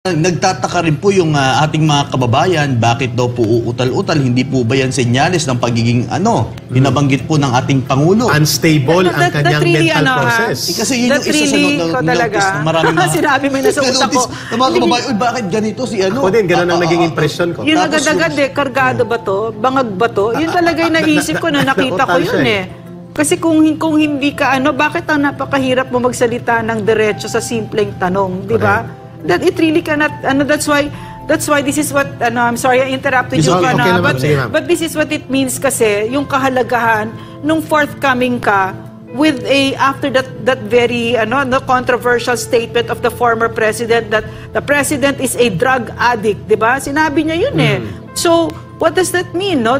Nagtataka rin po yung ating mga kababayan, bakit daw po uutal-utal? Hindi po ba yan senyales ng pagiging binabanggit po ng ating Pangulo? Unstable ang kanyang really, mental process. Kasi yun yung isa sa notice na maraming mga... Sinabi mo na sa utak ko. Na mga kababayan, bakit ganito si ano? Ako din, gano'n ang naging impression ko. Yun agad-agad kargado ba to? Bangag ba to? Yun talaga yung naisip ko na nakita ko yun Kasi kung hindi ka bakit ang napakahirap mo magsalita ng diretso sa simpleng tanong, di ba? That it really cannot, that's why this is what, I'm sorry, I interrupted you, but this is what it means kasi, yung kahalagahan, nung forthcoming ka, with after that very, the controversial statement of the former president that the president is a drug addict, di ba? Sinabi niya yun So, what does that mean, no?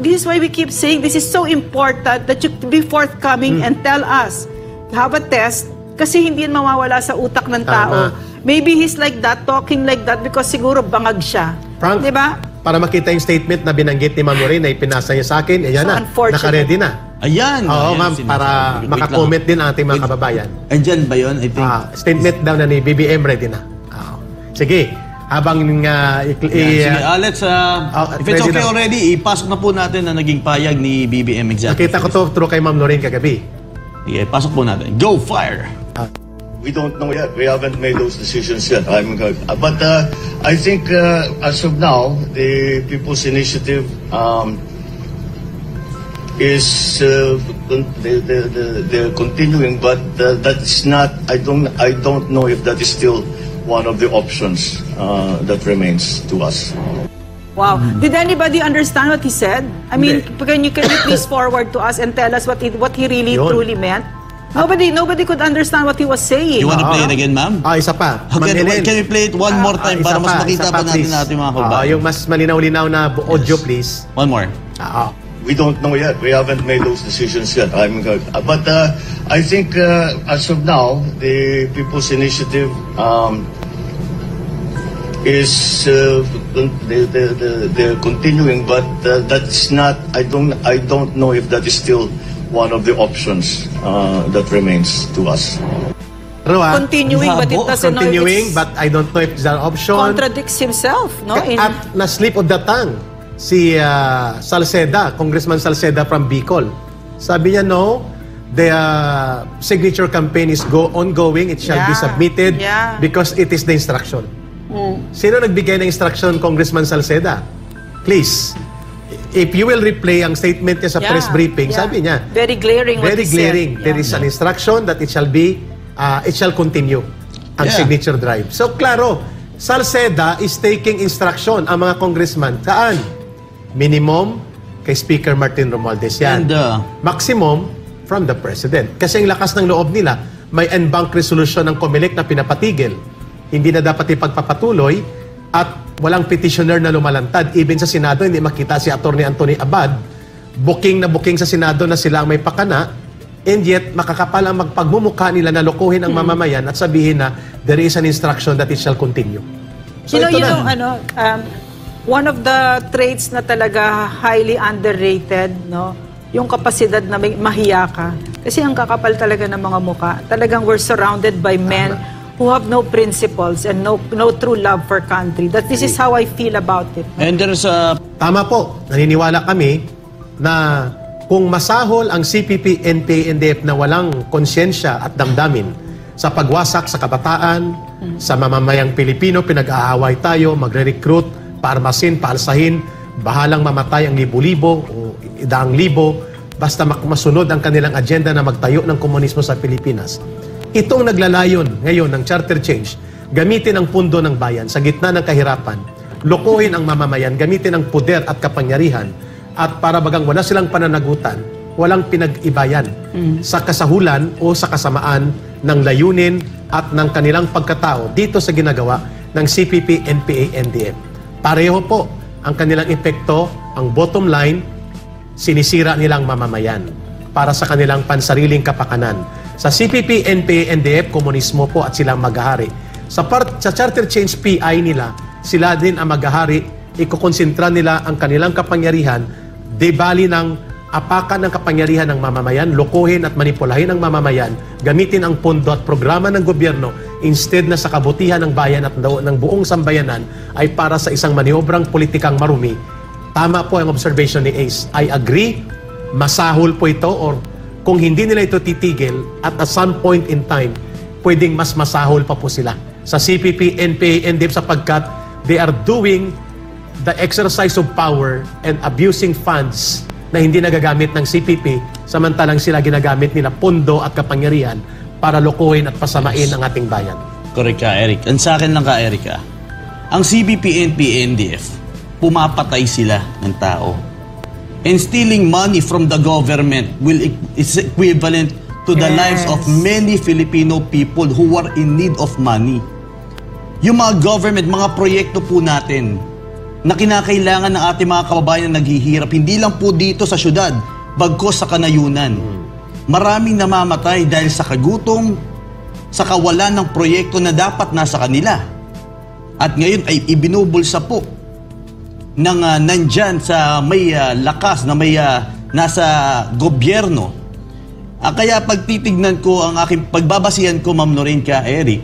This is why we keep saying, this is so important that you be forthcoming and tell us, have a test, kasi hindi yan mawawala sa utak ng tao. Maybe he's like that, talking like that because siguro bangag siya. Frank, diba? Para makita yung statement na binanggit ni Ma'am Lorraine na ipinasa niya sa akin, ayan na, naka-ready na. Ayan. Oo, ma'am, para makakomment din ang ating mga kababayan. Andyan ba yun? I think. Statement daw na ni BBM, ready na. Sige, habang... sige, let's... if it's okay already, ipasok na po natin na naging payag ni BBM exactly. Nakita ko to through kay Ma'am Lorraine kagabi. Sige, pasok po natin. Go, fire! We don't know yet. We haven't made those decisions yet. But I think as of now, the People's Initiative is they're continuing, but that's not. I don't know if that is still one of the options that remains to us. Wow. Did anybody understand what he said? I mean, can you please forward to us and tell us what he really truly meant? Nobody could understand what he was saying. You want to play it again, ma'am? Isa pa. Can we play it one more time para mas makita pa natin natin mga kababayan? Yung mas malinaw-linaw na audio, please. One more. We don't know yet. We haven't made those decisions yet. But I think as of now, the People's Initiative is they're continuing, but that's not. I don't know if that is still one of the options that remains to us. Continuing, but it doesn't know. Continuing, but I don't know if it's an option. Contradicts himself, no? At na-slip of the tongue si Salceda, Congressman Salceda from Bicol. Sabi niya, no, the signature campaign is ongoing. It shall be submitted because it is the instruction. Sino nagbigay ng instruction, Congressman Salceda? Please. If you will replay ang statement niya sa press briefing, sabi niya, very glaring. Very glaring. There is an instruction that it shall continue ang signature drive. So, klaro, Salceda is taking instruction ang mga congressman. Saan? Minimum kay Speaker Martin Romualdez yan. And, maximum from the President. Kasi ang lakas ng loob nila, may en banc resolution ng COMELEC na pinapatigil. Hindi na dapat ipagpapatuloy at walang petitioner na lumalantad. Even sa Senado, hindi makita si Atty. Anthony Abad. Booking sa Senado na sila ang may pakana. And yet, makakapal ang magpagmumukha nila na lokohin ang mamamayan at sabihin na there is an instruction that it shall continue. So, one of the traits na talaga highly underrated, no? Yung kapasidad na mahiya ka. Kasi ang kakapal talaga ng mga mukha. Talagang we're surrounded by men who have no principles and no true love for country. This is how I feel about it. And there's Tama po. Naniniwala kami na kung masahol ang CPP, NPA, NDF na walang konsyensya at damdamin sa pagwasak sa kabataan, sa mamamayang Pilipino, pinag-aaway tayo, magre-recruit, paarmasin, paalsahin, bahalang mamatay ang libo-libo o idaang libo, basta masunod ang kanilang agenda na magtayo ng komunismo sa Pilipinas. Itong naglalayon ngayon ng charter change, gamitin ang pundo ng bayan sa gitna ng kahirapan, lokohin ang mamamayan, gamitin ang puder at kapangyarihan, at para bagang wala silang pananagutan, walang pinag-ibayan sa kasahulan o sa kasamaan ng layunin at ng kanilang pagkatao dito sa ginagawa ng CPP, NPA, NDF. Pareho po ang kanilang epekto, ang bottom line, sinisira nilang mamamayan para sa kanilang pansariling kapakanan. Sa CPP, NPA, NDF, komunismo po at silang maghahari. Sa charter change PI nila, sila din ang maghahari, ikokonsentra nila ang kanilang kapangyarihan, debali ng apakan ng kapangyarihan ng mamamayan, lokohin at manipulahin ang mamamayan, gamitin ang pondo at programa ng gobyerno instead na sa kabutihan ng bayan at ng buong sambayanan ay para sa isang maniobrang politikang marumi. Tama po ang observation ni Ace. I agree, masahol po ito, or kung hindi nila ito titigil, at some point in time, pwedeng mas masahol pa po sila sa CPP, NPA, NDF sapagkat they are doing the exercise of power and abusing funds na hindi nagagamit ng CPP, samantalang sila ginagamit nila pondo at kapangyarihan para lokohin at pasamain ang ating bayan. Correct ka, Eric. And sa akin lang ka, Eric, ang CPP, NPA, NDF, pumapatay sila ng tao. And stealing money from the government is equivalent to the lives of many Filipino people who are in need of money. Yung mga government, mga proyekto po natin na kinakailangan ng ating mga kababayan na naghihirap, hindi lang po dito sa syudad, bagkos sa kanayunan. Maraming namamatay dahil sa kagutom, sa kawalan ng proyekto na dapat nasa kanila. At ngayon ay ibinubulsa po ng nandyan sa may lakas na may nasa gobyerno. Kaya pagtitignan ko ang aking pagbabasihan ko, Ma'am Lorenca, Eric,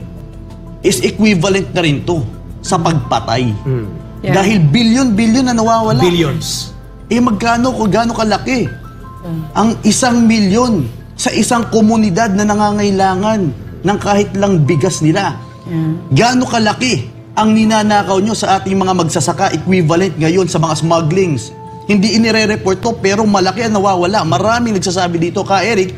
is equivalent na rin to sa pagpatay. Dahil bilyon-bilyon na nawawala. Billions. Magkano kalaki ang 1 milyon sa isang komunidad na nangangailangan ng kahit lang bigas nila. Gaano kalaki ang ninanakaw nyo sa ating mga magsasaka, equivalent ngayon sa mga smugglings. Hindi inire-report to, pero malaki ang nawawala. Maraming nagsasabi dito, ka Eric,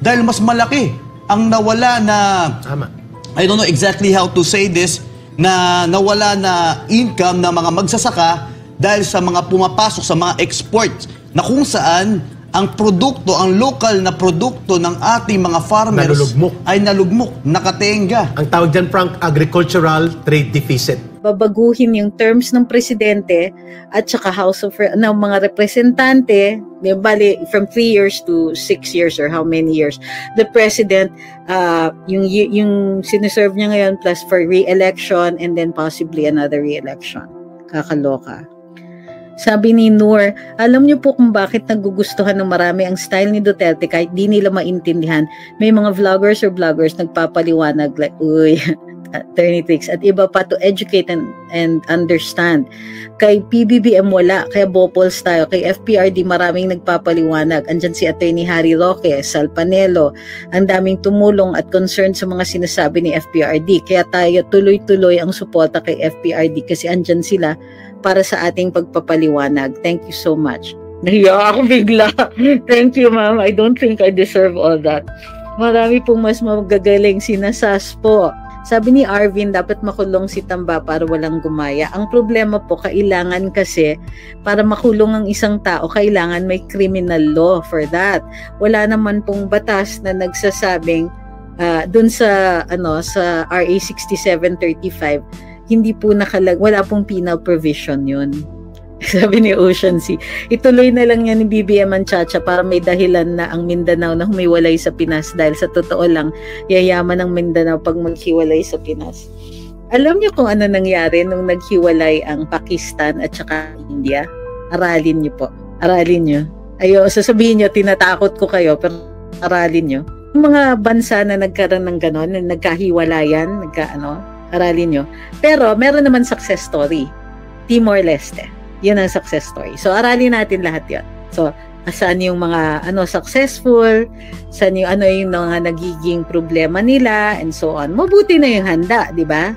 dahil mas malaki ang nawala na, Tama. I don't know exactly how to say this, na nawala na income ng mga magsasaka dahil sa mga pumapasok sa mga exports na kung saan ang produkto, ang local na produkto ng ating mga farmers ay nalugmok, nakatenga. Ang tawag dyan, Frank, agricultural trade deficit. Babaguhin yung terms ng presidente at saka House of ng mga representante, bali from 3 years to 6 years or how many years. The president, yung siniserve niya ngayon plus for re-election and then possibly another re-election. Kakaloka. Sabi ni Noor, alam niyo po kung bakit nagugustuhan ng marami ang style ni Duterte kahit di nila maintindihan. May mga vloggers or bloggers nagpapaliwanag like, uy, attorney tricks at iba pa to educate and understand. Kay PBBM wala, kaya Bopols tayo. Kay FPRD maraming nagpapaliwanag. Andyan si Attorney Harry Roque, Sal Panelo. Ang daming tumulong at concern sa mga sinasabi ni FPRD. Kaya tayo tuloy-tuloy ang suporta kay FPRD kasi andyan sila para sa ating pagpapaliwanag. Thank you so much. Nahiya ako bigla. Thank you, ma'am. I don't think I deserve all that. Marami pong mas magagaling sinasas po. Sabi ni Arvin, dapat makulong si Tamba para walang gumaya. Ang problema po, kailangan kasi para makulong ang isang tao, kailangan may criminal law for that. Wala naman pong batas na nagsasabing dun sa sa RA 6735, hindi po wala pong penal provision yun. Sabi ni Ocean C, ituloy na lang yan ni BBM ang Chacha para may dahilan na ang Mindanao na humiwalay sa Pinas dahil sa totoo lang, yayaman ang Mindanao pag maghiwalay sa Pinas. Alam niyo kung ano nangyari nung naghiwalay ang Pakistan at saka India? Aralin niyo po. Aralin niyo. Sasabihin niyo, tinatakot ko kayo, pero aralin niyo. Yung mga bansa na nagkaroon ng ganon, na nagkahiwalayan, aralin nyo. Pero, meron naman success story. Timor-Leste. Yun ang success story. So, aralin natin lahat yun. So, saan yung mga successful, saan yung yung mga nagiging problema nila, and so on. Mabuti na yung handa, di ba?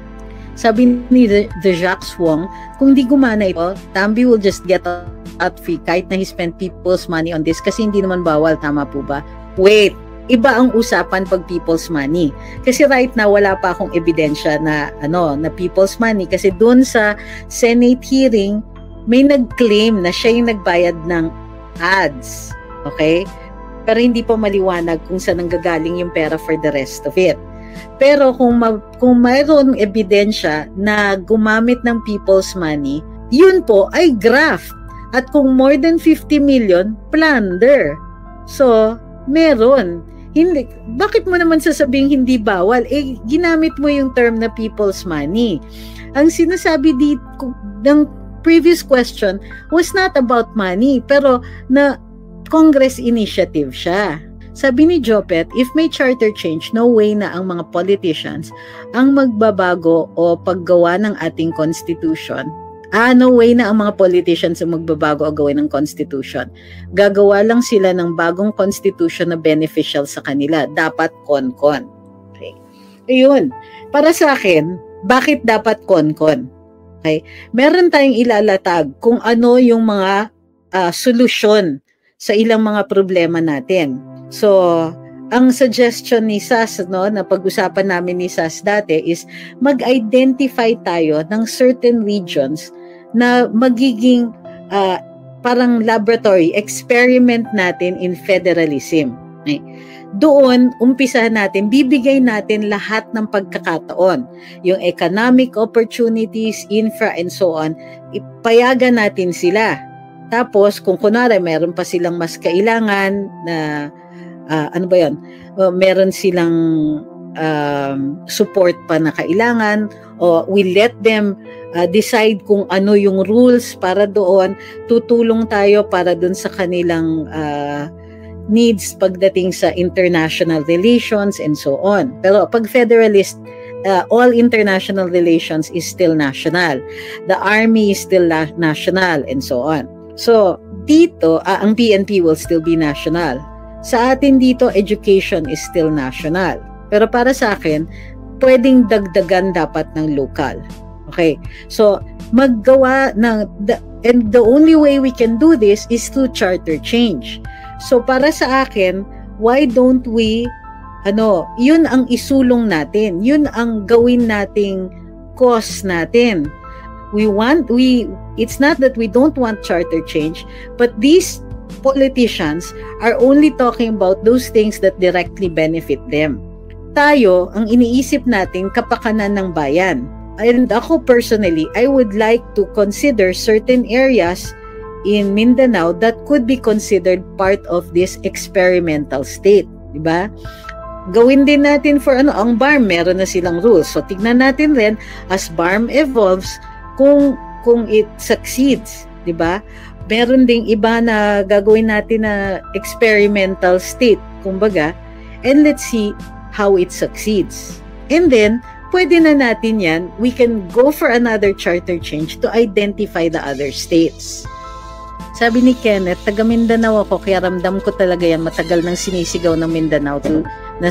Sabi ni The Jacques Wong, kung di gumana ito, Tambi will just get out free kahit na he spent people's money on this kasi hindi naman bawal, tama po ba? Wait! Iba ang usapan pag people's money. Kasi right now, wala pa akong ebidensya na people's money. Kasi doon sa Senate hearing, may nag-claim na siya yung nagbayad ng ads. Okay? Pero hindi pa maliwanag kung saan nanggagaling yung pera for the rest of it. Pero kung mayroon ebidensya na gumamit ng people's money, yun po ay graft. At kung more than 50 million, plunder. So, meron. Hindi, bakit mo naman sasabing hindi bawal? Ginamit mo yung term na people's money. Ang sinasabi dito ng previous question was not about money, pero na Congress initiative siya. Sabi ni Jopet, if may charter change, no way na ang mga politicians ang magbabago o paggawa ng ating constitution. No way na ang mga politicians ang magbabago o gawin ng constitution. Gagawa lang sila ng bagong constitution na beneficial sa kanila. Dapat kon-kon. Okay. Ayun. Para sa akin, bakit dapat kon-kon? Okay. Meron tayong ilalatag kung ano yung mga solusyon sa ilang mga problema natin. So, ang suggestion ni SAS, no, na pag-usapan namin ni SAS dati is mag-identify tayo ng certain regions na magiging parang laboratory experiment natin in federalism. Okay. Doon, umpisahan natin, bibigay natin lahat ng pagkakataon. Yung economic opportunities, infra, and so on, ipayagan natin sila. Tapos, kung kunwari, meron pa silang mas kailangan na meron silang support pa na kailangan, o we let them decide kung ano yung rules para doon, tutulong tayo para doon sa kanilang needs pagdating sa international relations and so on. Pero pag federalist, all international relations is still national. The army is still national and so on. So, dito, ang PNP will still be national. Sa atin dito, education is still national. Pero para sa akin, pwedeng dagdagan dapat ng local. Okay? So, maggawa ng, and the only way we can do this is through charter change. So, para sa akin, why don't we, yun ang isulong natin. Yun ang gawin nating cause natin. It's not that we don't want charter change, but these politicians are only talking about those things that directly benefit them. Tayo, ang iniisip natin, kapakanan ng bayan. And ako personally, I would like to consider certain areas in Mindanao that could be considered part of this experimental state. Diba? Gawin din natin for ang BARM, meron na silang rules. So, tignan natin rin, as BARM evolves, kung it succeeds. Diba? Meron ding iba na gagawin natin na experimental state, kumbaga, and let's see how it succeeds. And then, pwede na natin yan, we can go for another charter change to identify the other states. Sabi ni Kenneth, taga Mindanao ako, kaya ramdam ko talaga yan, matagal nang sinisigaw ng Mindanao na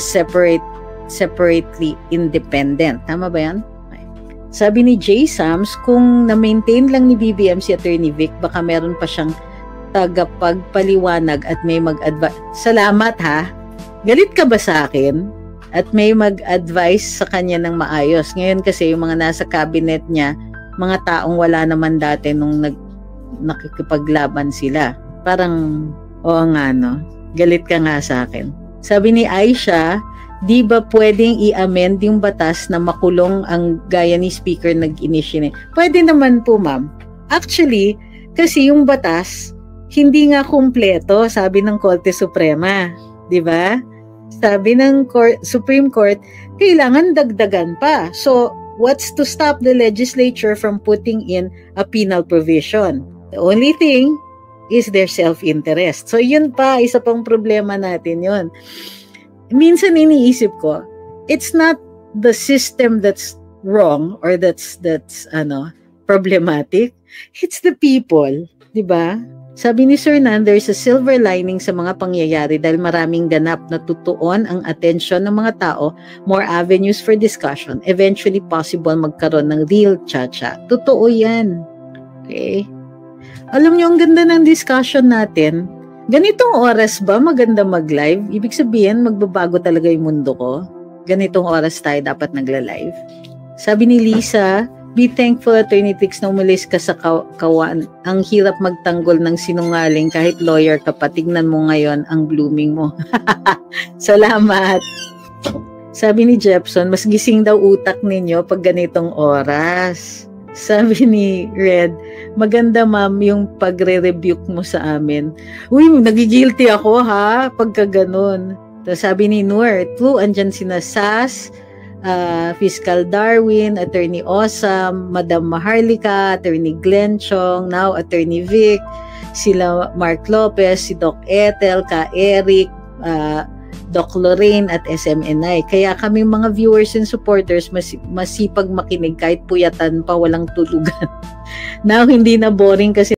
separately independent. Tama ba yan? Sabi ni Jay Sams, kung na-maintain lang ni BBM si Attorney Vic, baka meron pa siyang tagapagpaliwanag at may mag-advise. Salamat ha. Galit ka ba sa akin? At may mag-advise sa kanya ng maayos. Ngayon kasi yung mga nasa cabinet niya, mga taong wala naman dati nung nakikipaglaban sila. Parang, galit ka nga sa akin. Sabi ni Aisha, di ba pwedeng i-amend yung batas na makulong ang gaya ni Speaker nag-initiate? Pwede naman po, ma'am. Actually, kasi yung batas, hindi nga kumpleto, sabi ng Korte Suprema. Di ba? Sabi ng Supreme Court, kailangan dagdagan pa. So, what's to stop the legislature from putting in a penal provision? The only thing is their self-interest. So, yun pa, isa pang problema natin yun. Minsan iniisip ko, it's not the system that's wrong or that's problematic. It's the people, 'di ba? Sabi ni Sir Nan, there's a silver lining sa mga pangyayari dahil maraming ganap na tutuon ang atensyon ng mga tao, more avenues for discussion, eventually possible magkaroon ng real cha-cha. Totoo 'yan. Okay? Alam niyo, ang ganda ng discussion natin. Ganitong oras ba maganda mag-live? Ibig sabihin, magbabago talaga yung mundo ko. Ganitong oras tayo dapat nagla-live. Sabi ni Lisa, be thankful, Attorney Tix, na umalis ka sa kawan. Ang hirap magtanggol ng sinungaling kahit lawyer ka pa. Tignan mo ngayon ang blooming mo. Salamat. Sabi ni Jepson, mas gising daw utak ninyo pag ganitong oras. Sabi ni Red, maganda ma'am yung pagre-rebuke mo sa amin. Uy, nagigilty ako ha, pagka ganun. Tapos sabi ni Noor, true, andyan sina SAS, Fiscal Darwin, Attorney Osam, Madam Maharlika, Attorney Glenn Chong, now Attorney Vic, sila Mark Lopez, si Doc Ethel, Ka Eric, Doc Lorraine at SMNI. Kaya kami mga viewers and supporters masipag makinig kahit puyatan pa, walang tulugan. Now, hindi na boring kasi